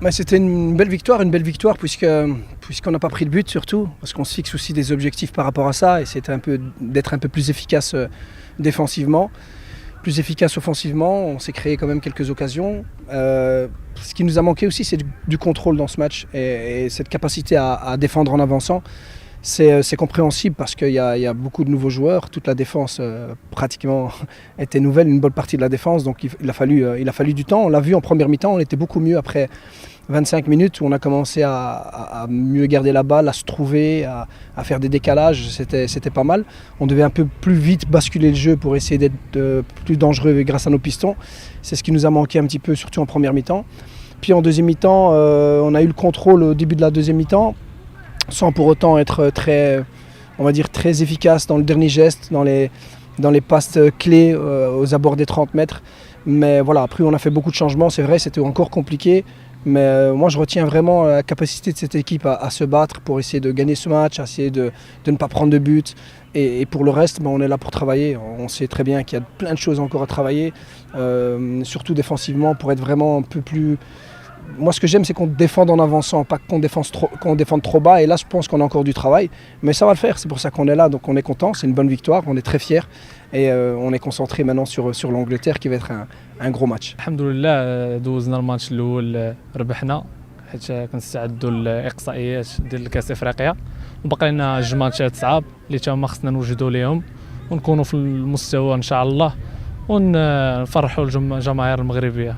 Mais c'était une belle victoire puisqu'on n'a pas pris de but surtout, parce qu'on se fixe aussi des objectifs par rapport à ça et c'était d'être un peu plus efficace défensivement, plus efficace offensivement. On s'est créé quand même quelques occasions. Ce qui nous a manqué aussi, c'est du contrôle dans ce match et cette capacité à défendre en avançant. C'est compréhensible parce qu'il y a beaucoup de nouveaux joueurs, toute la défense pratiquement était nouvelle, une bonne partie de la défense, donc il a fallu du temps. On l'a vu en première mi-temps, on était beaucoup mieux après 25 minutes où on a commencé à mieux garder la balle, à se trouver, à faire des décalages, c'était pas mal. On devait un peu plus vite basculer le jeu pour essayer d'être plus dangereux grâce à nos pistons. C'est ce qui nous a manqué un petit peu, surtout en première mi-temps. Puis en deuxième mi-temps, on a eu le contrôle au début de la deuxième mi-temps, sans pour autant être très efficace dans le dernier geste, dans les passes clés aux abords des 30 mètres. Mais voilà, après on a fait beaucoup de changements, c'est vrai, c'était encore compliqué. Mais moi je retiens vraiment la capacité de cette équipe à se battre pour essayer de gagner ce match, à essayer de ne pas prendre de but. Et pour le reste, on est là pour travailler. On sait très bien qu'il y a plein de choses encore à travailler, surtout défensivement, pour être vraiment un peu plus... Moi, ce que j'aime, c'est qu'on défende en avançant, pas qu'on défende trop bas. Et là, je pense qu'on a encore du travail. Mais ça va le faire, c'est pour ça qu'on est là. Donc on est content, c'est une bonne victoire, on est très fiers. Et on est concentré maintenant sur l'Angleterre qui va être un gros match. الحمد لله دوزنا الماتش الاول ربحنا حيت كنستعدوا الاقصائيات ديال كاس افريقيا وبقى لنا جوج ماتشات صعاب اللي تاهما خصنا نوجدوا ليهم ونكونوا في المستوى ان شاء الله ونفرحوا الجماهير المغربيه.